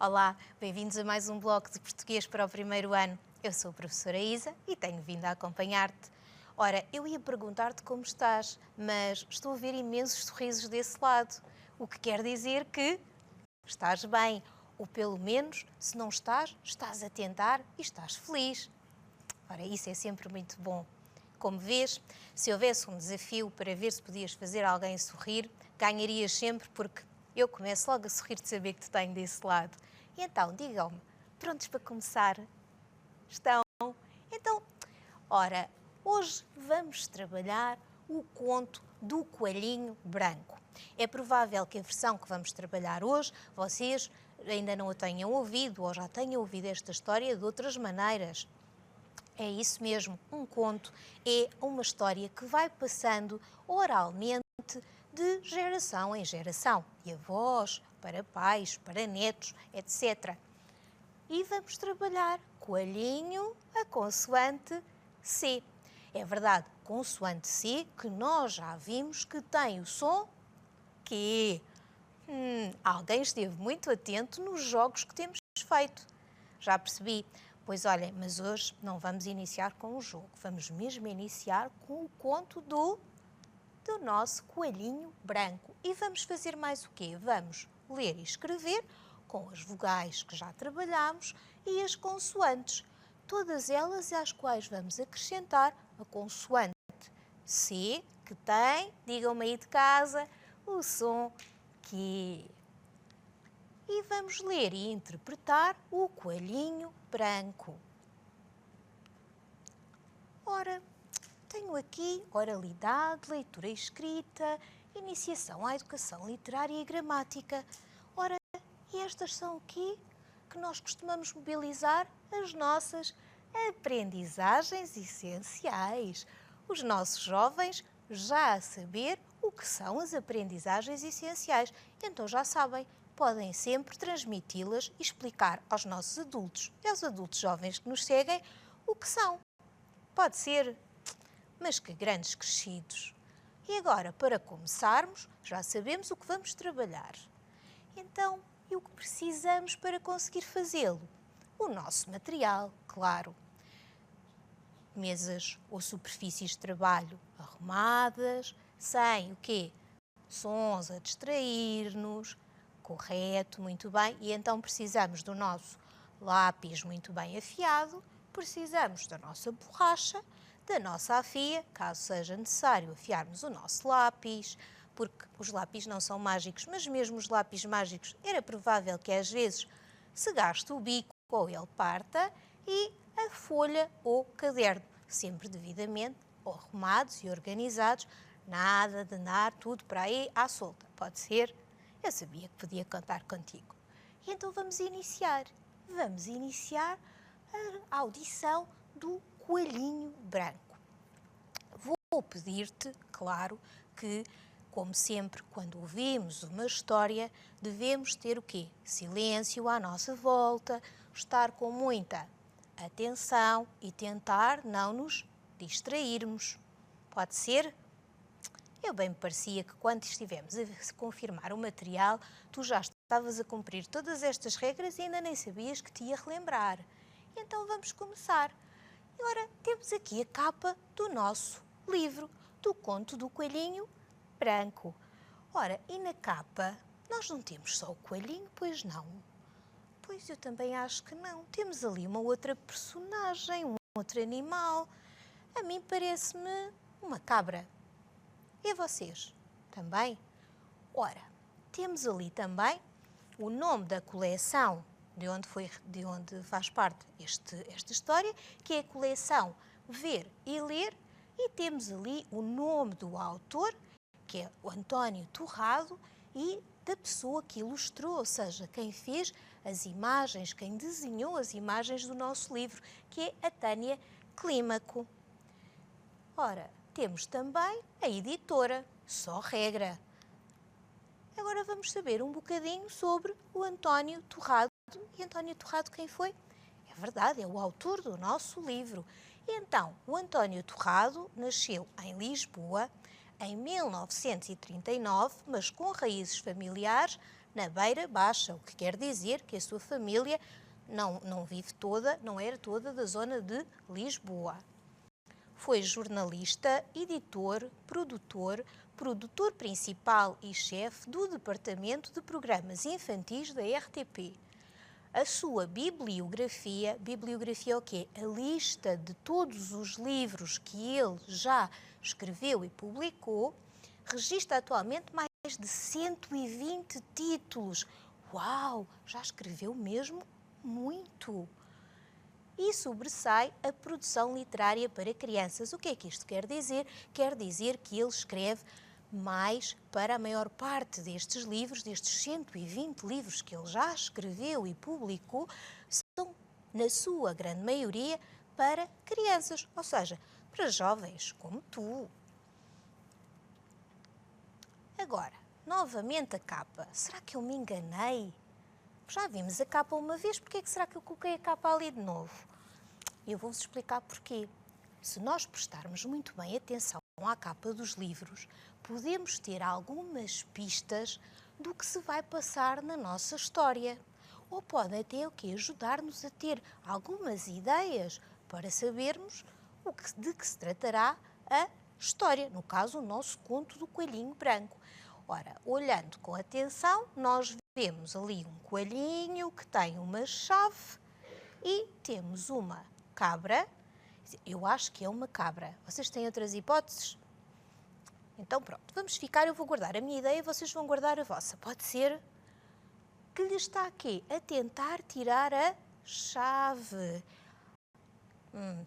Olá, bem-vindos a mais um bloco de português para o primeiro ano. Eu sou a professora Isa e tenho vindo a acompanhar-te. Ora, eu ia perguntar-te como estás, mas estou a ver imensos sorrisos desse lado, o que quer dizer que estás bem, ou pelo menos, se não estás, estás a tentar e estás feliz. Ora, isso é sempre muito bom. Como vês, se houvesse um desafio para ver se podias fazer alguém sorrir, ganharias sempre porque eu começo logo a sorrir de saber que te tenho desse lado. E então, digam-me, prontos para começar? Estão? Então, ora, hoje vamos trabalhar o conto do coelhinho branco. É provável que a versão que vamos trabalhar hoje, vocês ainda não a tenham ouvido ou já tenham ouvido esta história de outras maneiras. É isso mesmo, um conto é uma história que vai passando oralmente de geração em geração, de avós para pais, para netos, etc. E vamos trabalhar coelhinho a consoante C. É verdade, consoante C, que nós já vimos que tem o som Q. Alguém esteve muito atento nos jogos que temos feito. Já percebi. Pois olhem, mas hoje não vamos iniciar com o jogo, vamos mesmo iniciar com o conto do nosso coelhinho branco. E vamos fazer mais o quê? Vamos ler e escrever com as vogais que já trabalhámos e as consoantes, todas elas às quais vamos acrescentar a consoante C, que tem, digam-me aí de casa, o som Q. E vamos ler e interpretar o coelhinho branco. Ora, tenho aqui oralidade, leitura e escrita, iniciação à educação literária e gramática. Ora, e estas são o quê? Que nós costumamos mobilizar as nossas aprendizagens essenciais. Os nossos jovens já a saber o que são as aprendizagens essenciais. Então já sabem, podem sempre transmiti-las e explicar aos nossos adultos e aos adultos jovens que nos seguem o que são. Pode ser, mas que grandes crescidos. E agora, para começarmos, já sabemos o que vamos trabalhar. Então, e o que precisamos para conseguir fazê-lo? O nosso material, claro. Mesas ou superfícies de trabalho arrumadas, sem o quê? Sons a distrair-nos. Correto, muito bem. E então precisamos do nosso lápis muito bem afiado, precisamos da nossa borracha, da nossa afia, caso seja necessário afiarmos o nosso lápis, porque os lápis não são mágicos, mas mesmo os lápis mágicos era provável que às vezes se gaste o bico ou ele parta, e a folha ou caderno, sempre devidamente arrumados e organizados, nada de andar tudo para aí à solta, pode ser? Eu sabia que podia contar contigo. E então vamos iniciar. Vamos iniciar a audição do coelhinho branco. Vou pedir-te, claro, que, como sempre, quando ouvimos uma história, devemos ter o quê? Silêncio à nossa volta, estar com muita atenção e tentar não nos distrairmos. Pode ser? Eu bem me parecia que quando estivemos a confirmar o material, tu já estavas a cumprir todas estas regras e ainda nem sabias que te ia relembrar. Então vamos começar. Agora temos aqui a capa do nosso livro, do conto do coelhinho branco. Ora, e na capa nós não temos só o coelhinho, pois não? Pois eu também acho que não. Temos ali uma outra personagem, um outro animal. A mim parece-me uma cabra. E a vocês? Também? Ora, temos ali também o nome da coleção de onde faz parte esta história, que é a coleção Ver e Ler, e temos ali o nome do autor, que é o António Torrado, e da pessoa que ilustrou, ou seja, quem fez as imagens, quem desenhou as imagens do nosso livro, que é a Tânia Clímaco. Ora, temos também a editora, Só Regra. Agora vamos saber um bocadinho sobre o António Torrado. E António Torrado quem foi? É verdade, é o autor do nosso livro. E então, o António Torrado nasceu em Lisboa em 1939, mas com raízes familiares na Beira Baixa, o que quer dizer que a sua família não vive toda, não era toda da zona de Lisboa. Foi jornalista, editor, produtor principal e chefe do Departamento de Programas Infantis da RTP. A sua bibliografia é o quê? A lista de todos os livros que ele já escreveu e publicou, registra atualmente mais de 120 títulos. Uau! Já escreveu mesmo muito! E sobressai a produção literária para crianças. O que é que isto quer dizer? Quer dizer que ele escreve mais para a maior parte destes livros, destes 120 livros que ele já escreveu e publicou, são, na sua grande maioria, para crianças, ou seja, para jovens como tu. Agora, novamente a capa. Será que eu me enganei? Já vimos a capa uma vez, porque é que será que eu coloquei a capa ali de novo? Eu vou-vos explicar porquê. Se nós prestarmos muito bem atenção à capa dos livros, podemos ter algumas pistas do que se vai passar na nossa história. Ou pode até ajudar-nos a ter algumas ideias para sabermos de que se tratará a história, no caso, o nosso conto do coelhinho branco. Ora, olhando com atenção, nós vemos ali um coelhinho que tem uma chave e temos uma cabra. Eu acho que é uma cabra. Vocês têm outras hipóteses? Então pronto, vamos ficar, eu vou guardar a minha ideia e vocês vão guardar a vossa. Pode ser que lhe está aqui a tentar tirar a chave.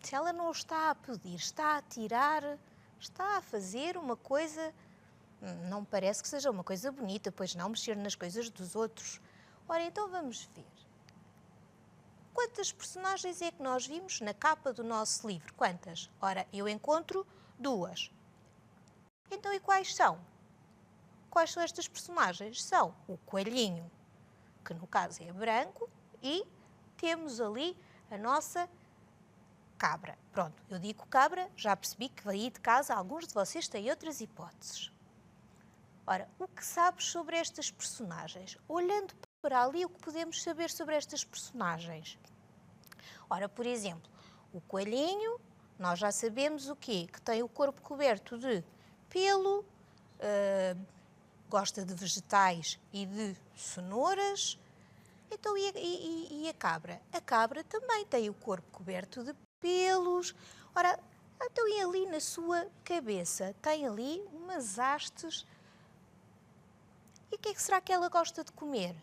Se ela não está a pedir, está a tirar, está a fazer uma coisa... Não me parece que seja uma coisa bonita, pois não mexer nas coisas dos outros. Ora, então vamos ver. Quantas personagens é que nós vimos na capa do nosso livro? Quantas? Ora, eu encontro 2. Então, e quais são? Quais são estas personagens? São o coelhinho, que no caso é branco, e temos ali a nossa cabra. Pronto, eu digo cabra, já percebi que aí de casa alguns de vocês têm outras hipóteses. Ora, o que sabes sobre estas personagens? Olhando para ali, o que podemos saber sobre estas personagens? Ora, por exemplo, o coelhinho, nós já sabemos o quê? Que tem o corpo coberto de pelo, gosta de vegetais e de cenouras. Então, e a cabra? A cabra também tem o corpo coberto de pelos. Ora, então e ali na sua cabeça? Tem ali umas hastes. E o que é que será que ela gosta de comer?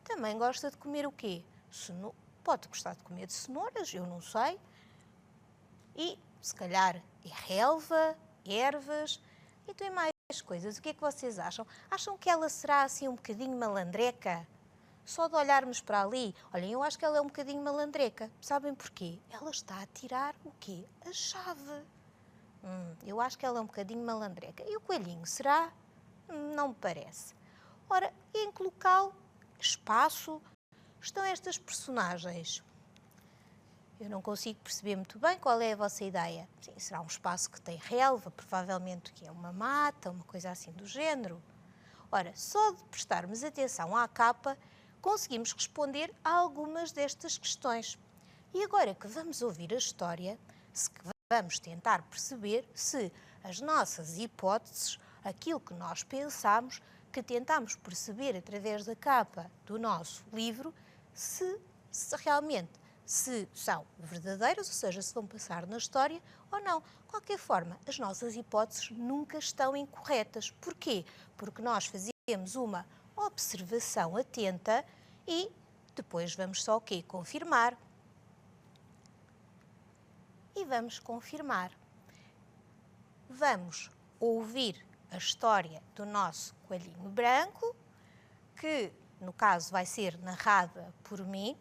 Também gosta de comer o quê? Pode gostar de comer de cenouras, eu não sei. E, se calhar, é relva, ervas. E tem mais coisas. O que é que vocês acham? Acham que ela será assim um bocadinho malandreca? Só de olharmos para ali, olhem, eu acho que ela é um bocadinho malandreca. Sabem porquê? Ela está a tirar o quê? A chave. Eu acho que ela é um bocadinho malandreca. E o coelhinho, será? Não me parece. Ora, em que local, espaço, estão estas personagens? Eu não consigo perceber muito bem qual é a vossa ideia. Sim, será um espaço que tem relva, provavelmente que é uma mata, uma coisa assim do género. Ora, só de prestarmos atenção à capa, conseguimos responder a algumas destas questões. E agora que vamos ouvir a história, vamos tentar perceber se as nossas hipóteses, aquilo que nós pensamos, que tentamos perceber através da capa do nosso livro, se realmente são verdadeiras, ou seja, se vão passar na história ou não. De qualquer forma, as nossas hipóteses nunca estão incorretas. Porquê? Porque nós fazemos uma observação atenta e depois vamos só o quê? Confirmar. E vamos confirmar. Vamos ouvir a história do nosso coelhinho branco, que no caso vai ser narrada por mim.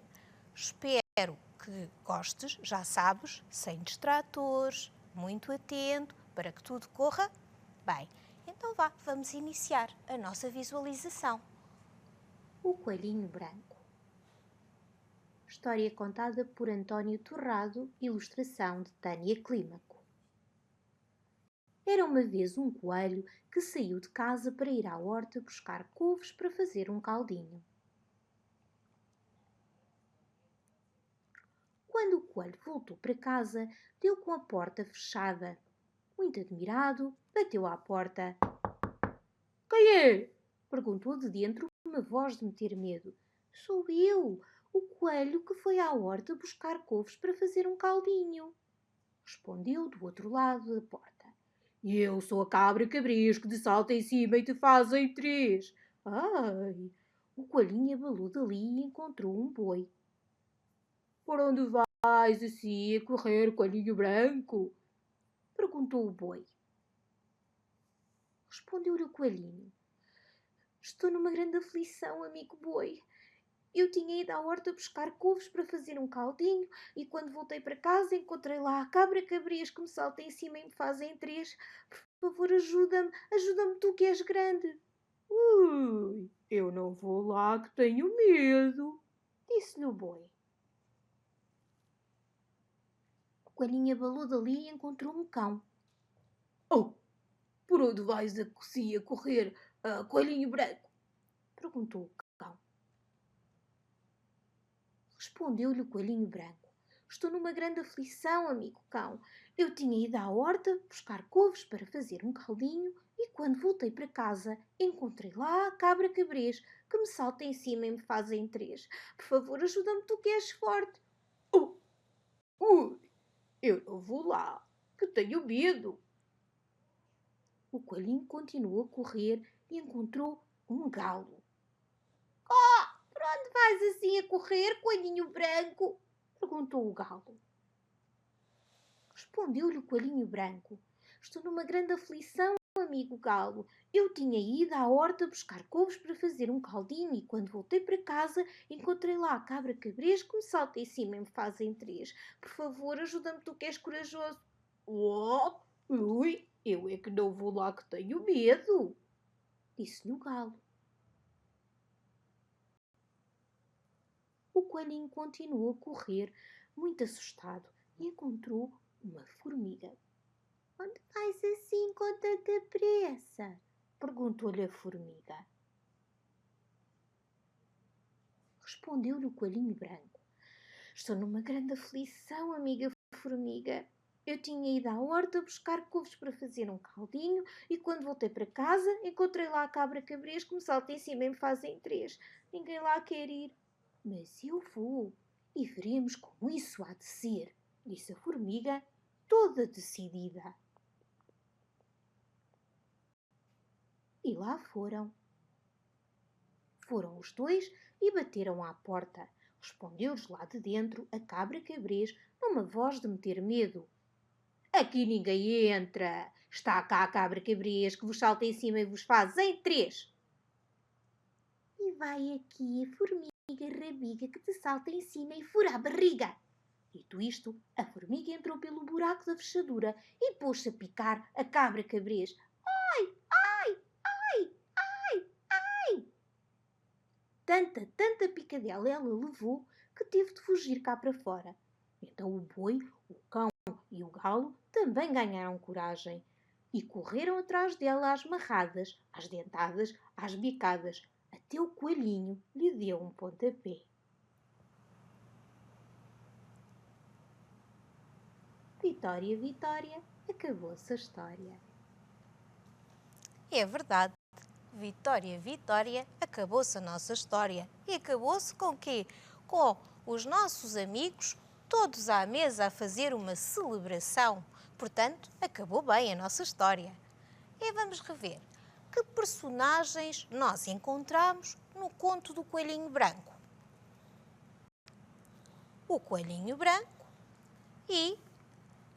Espero que gostes, já sabes, sem distratores, muito atento, para que tudo corra bem. Então vá, vamos iniciar a nossa visualização. O Coelhinho Branco. História contada por António Torrado, ilustração de Tânia Clímaco. Era uma vez um coelho que saiu de casa para ir à horta buscar couves para fazer um caldinho. Quando o coelho voltou para casa, deu com a porta fechada. Muito admirado, bateu à porta. Quem é? Perguntou de dentro uma voz de meter medo. Sou eu, o coelho que foi à horta buscar couves para fazer um caldinho. Respondeu do outro lado da porta. E eu sou a cabra cabrês que te salta em cima e te faz em três. Ai! O coelhinho abalou dali e encontrou um boi. Por onde vais assim a correr, coelhinho branco? Perguntou o boi. Respondeu-lhe o coelhinho. Estou numa grande aflição, amigo boi. Eu tinha ido à horta buscar couves para fazer um caldinho e quando voltei para casa encontrei lá a cabra cabrês que me salta em cima e me faz em três. Por favor, ajuda-me tu que és grande. Ui, eu não vou lá que tenho medo, disse-lhe o boi. O coelhinho abalou dali e encontrou um cão. Oh, por onde vais a correr, coelhinho branco? Perguntou o cão. Respondeu-lhe o coelhinho branco. Estou numa grande aflição, amigo cão. Eu tinha ido à horta buscar couves para fazer um caldinho e quando voltei para casa encontrei lá a cabra cabrês que me salta em cima e me faz em três. Por favor, ajuda-me tu que és forte. Oh, eu não vou lá, que tenho medo. O coelhinho continuou a correr e encontrou um galo. Por onde vais assim a correr, coelhinho branco? Perguntou o galo. Respondeu-lhe o coelhinho branco. Estou numa grande aflição, amigo galo. Eu tinha ido à horta buscar couves para fazer um caldinho e quando voltei para casa encontrei lá a cabra cabrês que me salta em cima e me faz em três. Por favor, ajuda-me tu que és corajoso. Oh, ui, eu é que não vou lá que tenho medo, disse-lhe o galo. O coelhinho continuou a correr, muito assustado, e encontrou uma formiga. Onde vais assim com tanta pressa? Perguntou-lhe a formiga. Respondeu-lhe o coelhinho branco. Estou numa grande aflição, amiga formiga. Eu tinha ido à horta buscar couves para fazer um caldinho e quando voltei para casa encontrei lá a cabra cabrês que me salta em cima e me faz em três. Ninguém lá quer ir. Mas eu vou e veremos como isso há de ser, disse a formiga, toda decidida. E lá foram. Foram os dois e bateram à porta. Respondeu-lhes lá de dentro a cabra cabrês numa voz de meter medo. Aqui ninguém entra. Está cá a cabra cabrês que vos salta em cima e vos faz em três. E vai aqui a formiga rabiga que te salta em cima e fura a barriga. Dito isto, a formiga entrou pelo buraco da fechadura e pôs-se a picar a cabra cabrês. Ai, ai, ai, ai, ai! Tanta picadela ela levou que teve de fugir cá para fora. Então o boi, o cão e o galo também ganharam coragem e correram atrás dela às marradas, às dentadas, às bicadas, até o coelhinho lhe deu um pontapé. Vitória, Vitória, acabou-se a história. É verdade. Vitória, Vitória, acabou-se a nossa história. E acabou-se com quê? Com os nossos amigos todos à mesa a fazer uma celebração. Portanto, acabou bem a nossa história. E vamos rever que personagens nós encontramos no conto do Coelhinho Branco. O Coelhinho Branco e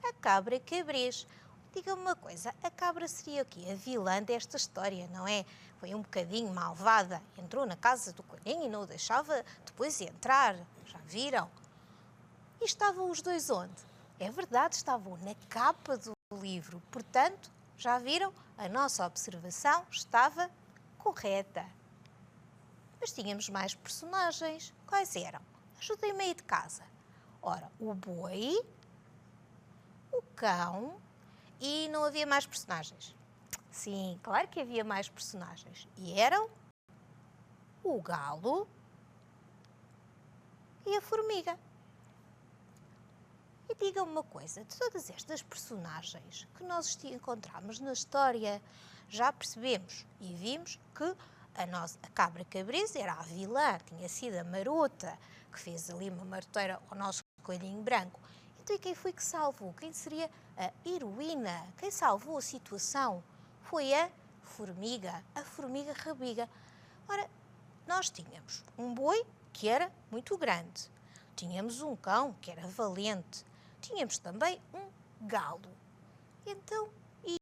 a Cabra Cabrês. Diga-me uma coisa, a cabra seria o quê? A vilã desta história, não é? Foi um bocadinho malvada. Entrou na casa do coelhinho e não o deixava depois entrar. Já viram? E estavam os dois onde? É verdade, estavam na capa do livro. Portanto, já viram? A nossa observação estava correta. Mas tínhamos mais personagens. Quais eram? Ajudem-me aí de casa. Ora, o boi, o cão E não havia mais personagens? Sim, claro que havia mais personagens. E eram o galo e a formiga. E diga-me uma coisa, de todas estas personagens que nós encontramos na história, já percebemos e vimos que a cabra cabreza era a vilã, tinha sido a marota, que fez ali uma maroteira ao nosso coelhinho branco. Então, e quem foi que salvou? Quem seria a heroína? Quem salvou a situação? Foi a formiga rabiga. Ora, nós tínhamos um boi que era muito grande, tínhamos um cão que era valente, tínhamos também um galo. Então, e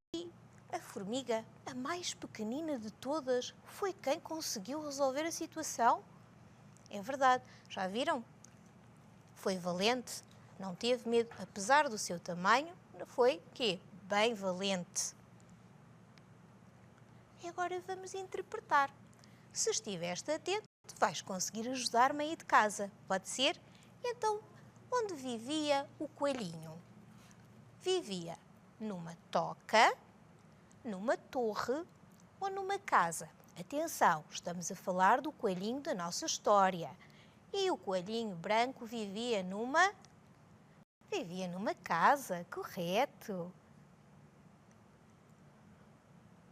a formiga, a mais pequenina de todas, foi quem conseguiu resolver a situação? É verdade, já viram? Foi valente, não teve medo, apesar do seu tamanho, foi quê? Bem valente. E agora vamos interpretar. Se estiveste atento, vais conseguir ajudar-me aí de casa, pode ser? Então, onde vivia o coelhinho? Vivia numa toca, numa torre ou numa casa? Atenção, estamos a falar do coelhinho da nossa história. E o coelhinho branco vivia numa casa, correto.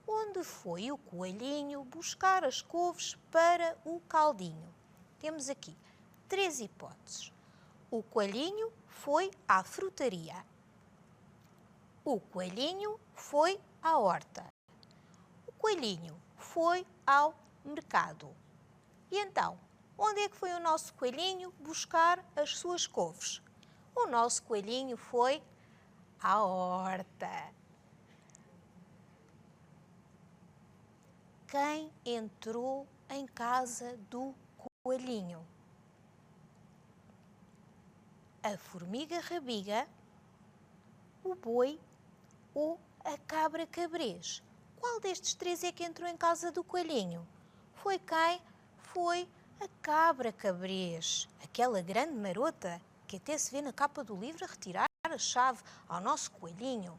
Onde foi o coelhinho buscar as couves para o caldinho? Temos aqui 3 hipóteses. O coelhinho foi à frutaria. O coelhinho foi à horta. O coelhinho foi ao mercado. E então, onde é que foi o nosso coelhinho buscar as suas couves? O nosso coelhinho foi à horta. Quem entrou em casa do coelhinho? A formiga rabiga, o boi ou a cabra cabrez? Qual destes 3 é que entrou em casa do coelhinho? Foi quem? Foi a cabra cabrez, aquela grande marota que até se vê na capa do livro a retirar a chave ao nosso coelhinho.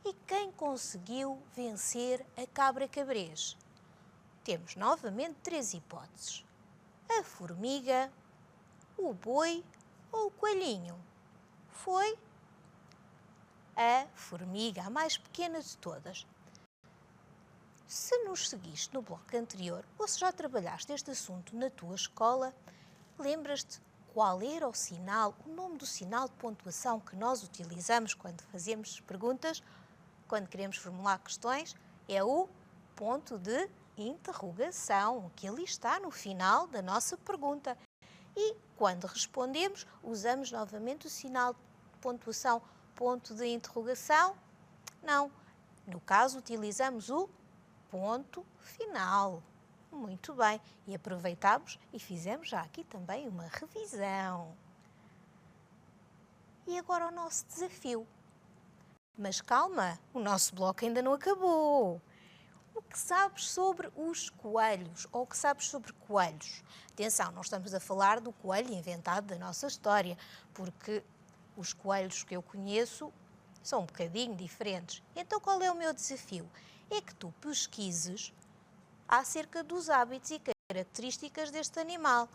E quem conseguiu vencer a cabra cabrez? Temos novamente 3 hipóteses. A formiga, o boi ou o coelhinho? Foi a formiga, a mais pequena de todas. Se nos seguiste no bloco anterior ou se já trabalhaste este assunto na tua escola, lembras-te qual era o sinal, o nome do sinal de pontuação que nós utilizamos quando fazemos perguntas, quando queremos formular questões? É o ponto de interrogação, que ali está no final da nossa pergunta. E quando respondemos, usamos novamente o sinal de pontuação, ponto de interrogação? Não. No caso, utilizamos o ponto final. Muito bem. E aproveitamos e fizemos já aqui também uma revisão. E agora o nosso desafio. Mas calma, o nosso bloco ainda não acabou. O que sabes sobre os coelhos? Ou o que sabes sobre coelhos? Atenção, não estamos a falar do coelho inventado da nossa história, porque os coelhos que eu conheço são um bocadinho diferentes. Então, qual é o meu desafio? É que tu pesquises acerca dos hábitos e características deste animal.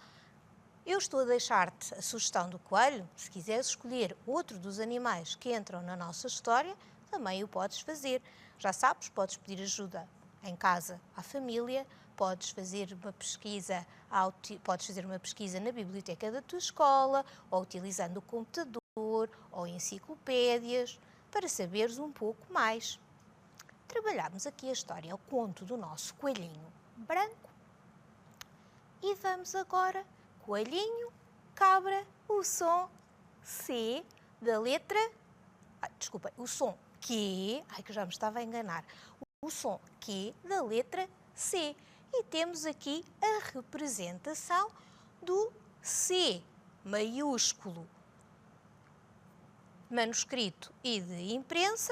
Eu estou a deixar-te a sugestão do coelho. Se quiseres escolher outro dos animais que entram na nossa história, também o podes fazer. Já sabes, podes pedir ajuda em casa à família, podes fazer uma pesquisa na biblioteca da tua escola, ou utilizando o computador, ou enciclopédias, para saberes um pouco mais. Trabalhamos aqui a história, o conto do nosso coelhinho branco. E vamos agora, coelhinho, cabra, o som C da letra... o som Q, que já me estava a enganar. O som Q da letra C. E temos aqui a representação do C maiúsculo, manuscrito e de imprensa.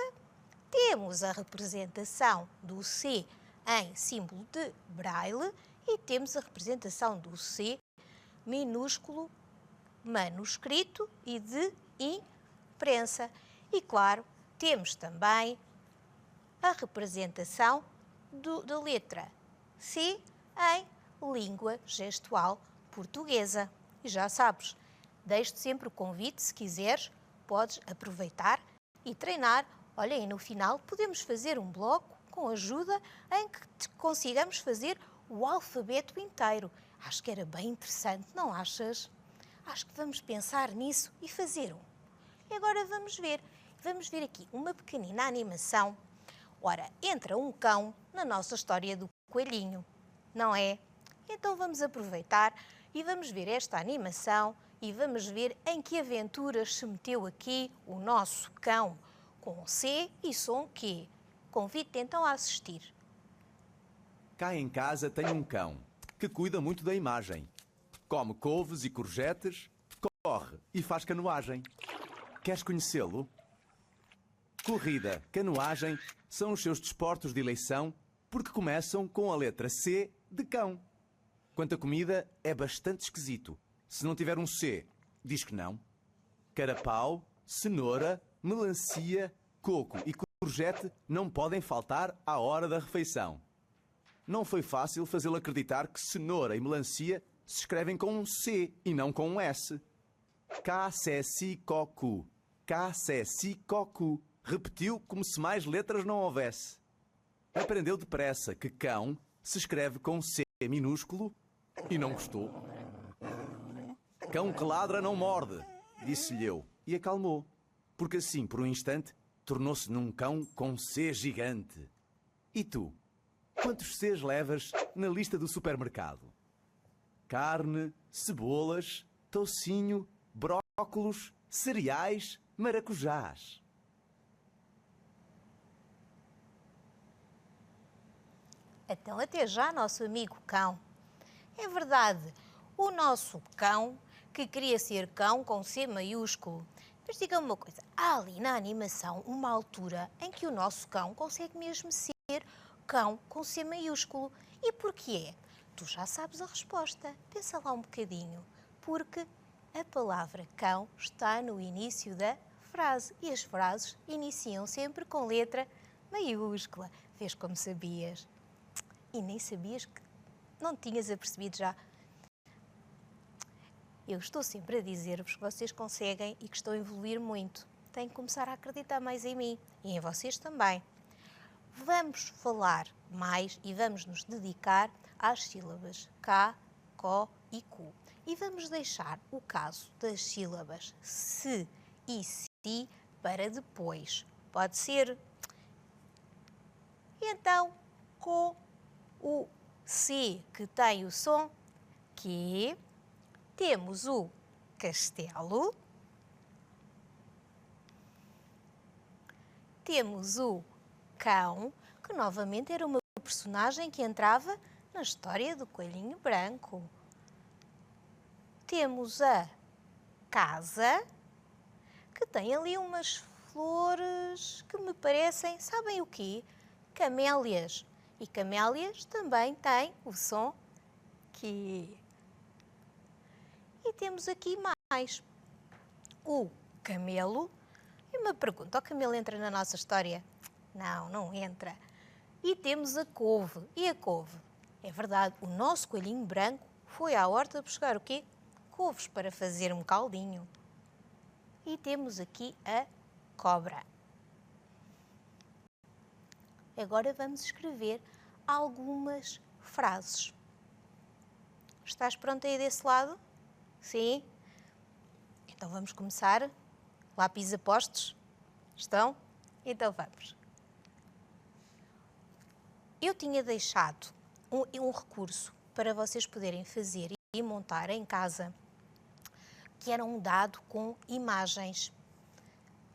Temos a representação do C em símbolo de braille e temos a representação do C minúsculo, manuscrito e de imprensa. E claro, temos também a representação da letra C em língua gestual portuguesa. E já sabes, deixo-te sempre o convite, se quiseres, podes aproveitar e treinar. Olha, e no final podemos fazer um bloco com ajuda em que consigamos fazer o alfabeto inteiro. Acho que era bem interessante, não achas? Acho que vamos pensar nisso e fazer um. E agora vamos ver aqui uma pequenina animação. Ora, entra um cão na nossa história do coelhinho, não é? Então vamos aproveitar e vamos ver esta animação e vamos ver em que aventuras se meteu aqui o nosso cão, com C e som Q. Convido-te então a assistir. Cá em casa tenho um cão que cuida muito da imagem. Come couves e courgettes, corre e faz canoagem. Queres conhecê-lo? Corrida, canoagem são os seus desportos de eleição porque começam com a letra C de cão. Quanto à comida, é bastante esquisito. Se não tiver um C, diz que não. Carapau, cenoura, melancia, coco e courgette não podem faltar à hora da refeição. Não foi fácil fazê-lo acreditar que cenoura e melancia se escrevem com um C e não com um S. K-C-Si-Co-Cu. K-C-Si-Co-Cu. Repetiu como se mais letras não houvesse. Aprendeu depressa que cão se escreve com C minúsculo e não gostou. Cão que ladra não morde, disse-lhe eu e acalmou, porque assim, por um instante, tornou-se num cão com C gigante. E tu? Quantos Cs levas na lista do supermercado? Carne, cebolas, toucinho, brócolos, cereais, maracujás. Então até já, nosso amigo cão. É verdade, o nosso cão, que queria ser cão com C maiúsculo. Mas diga-me uma coisa, há ali na animação uma altura em que o nosso cão consegue mesmo ser cão com C maiúsculo. E porquê? Tu já sabes a resposta. Pensa lá um bocadinho. Porque a palavra cão está no início da frase. E as frases iniciam sempre com letra maiúscula. Vês como sabias? E nem sabias que não tinhas apercebido já. Eu estou sempre a dizer-vos que vocês conseguem e que estão a evoluir muito. Têm que começar a acreditar mais em mim e em vocês também. Vamos falar mais e vamos nos dedicar às sílabas K, CO e Q. E vamos deixar o caso das sílabas se e si para depois. Pode ser? E então, com o C que tem o som Q, temos o castelo, temos o cão, que novamente era uma personagem que entrava na história do coelhinho branco. Temos a casa, que tem ali umas flores que me parecem, sabem o quê? Camélias. E camélias também têm o som Q. E temos aqui mais o camelo. E uma pergunta, o camelo entra na nossa história? Não, não entra. E temos a couve. E a couve? É verdade, o nosso coelhinho branco foi à horta buscar o quê? Couves para fazer um caldinho. E temos aqui a cobra. Agora vamos escrever algumas frases. Estás pronta aí desse lado? Sim? Então vamos começar. Lápis a postos? Estão? Então vamos. Eu tinha deixado um recurso para vocês poderem fazer e montar em casa, que era um dado com imagens.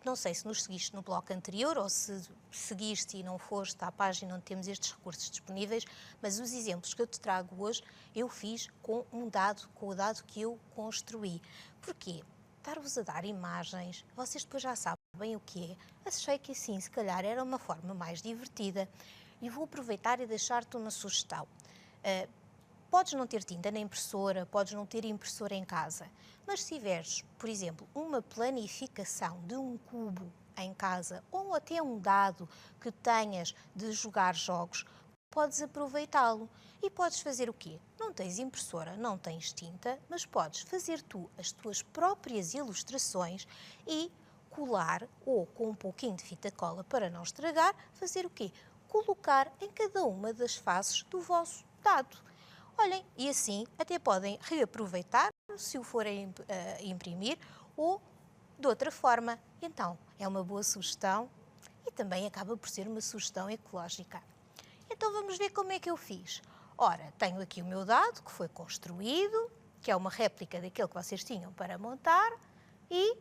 Não sei se nos seguiste no bloco anterior ou se seguiste e não foste à página onde temos estes recursos disponíveis, mas os exemplos que eu te trago hoje eu fiz com o dado que eu construí. Porquê? Estar-vos a dar imagens, vocês depois já sabem o que é. Achei que assim, se calhar, era uma forma mais divertida. E vou aproveitar e deixar-te uma sugestão. Podes não ter tinta na impressora, podes não ter impressora em casa, mas se tiveres, por exemplo, uma planificação de um cubo em casa ou até um dado que tenhas de jogar jogos, podes aproveitá-lo. E podes fazer o quê? Não tens impressora, não tens tinta, mas podes fazer tu as tuas próprias ilustrações e colar, ou com um pouquinho de fita cola para não estragar, fazer o quê? Colocar em cada uma das faces do vosso dado. Olhem, e assim até podem reaproveitar, se o forem imprimir, ou de outra forma. Então, é uma boa sugestão e também acaba por ser uma sugestão ecológica. Então, vamos ver como é que eu fiz. Ora, tenho aqui o meu dado, que foi construído, que é uma réplica daquele que vocês tinham para montar, e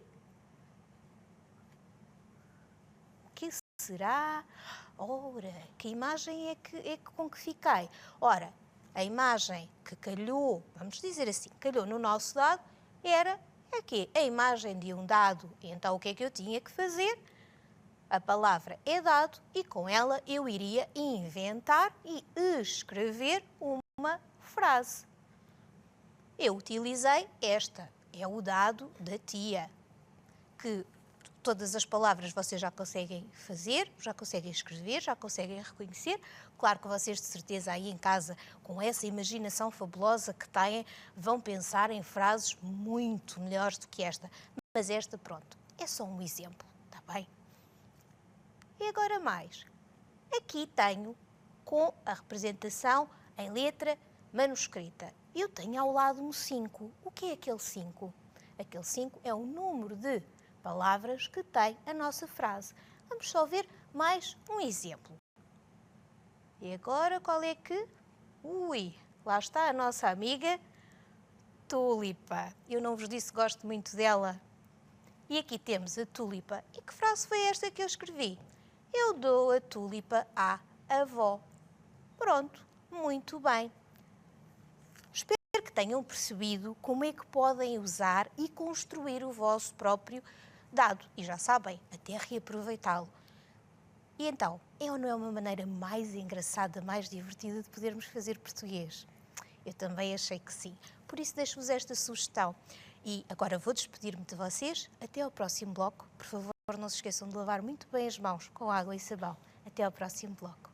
o que será? Ora, que imagem é com que fiquei? Ora, a imagem que calhou, vamos dizer assim, calhou no nosso dado, era aqui, a imagem de um dado. E então, o que é que eu tinha que fazer? A palavra é dado e com ela eu iria inventar e escrever uma frase. Eu utilizei esta, é o dado da tia, que todas as palavras vocês já conseguem fazer, já conseguem escrever, já conseguem reconhecer. Claro que vocês de certeza aí em casa, com essa imaginação fabulosa que têm, vão pensar em frases muito melhores do que esta. Mas esta, pronto, é só um exemplo, está bem? E agora mais. Aqui tenho com a representação em letra manuscrita. Eu tenho ao lado um 5. O que é aquele 5? Aquele 5 é o número de palavras que tem a nossa frase. Vamos só ver mais um exemplo. E agora qual é que... Ui, lá está a nossa amiga tulipa. Eu não vos disse que gosto muito dela. E aqui temos a tulipa. E que frase foi esta que eu escrevi? Eu dou a tulipa à avó. Pronto, muito bem. Espero que tenham percebido como é que podem usar e construir o vosso próprio dado. E já sabem, até reaproveitá-lo. E então, é ou não é uma maneira mais engraçada, mais divertida de podermos fazer português? Eu também achei que sim. Por isso deixo-vos esta sugestão. E agora vou despedir-me de vocês. Até ao próximo bloco. Por favor, não se esqueçam de lavar muito bem as mãos com água e sabão. Até ao próximo bloco.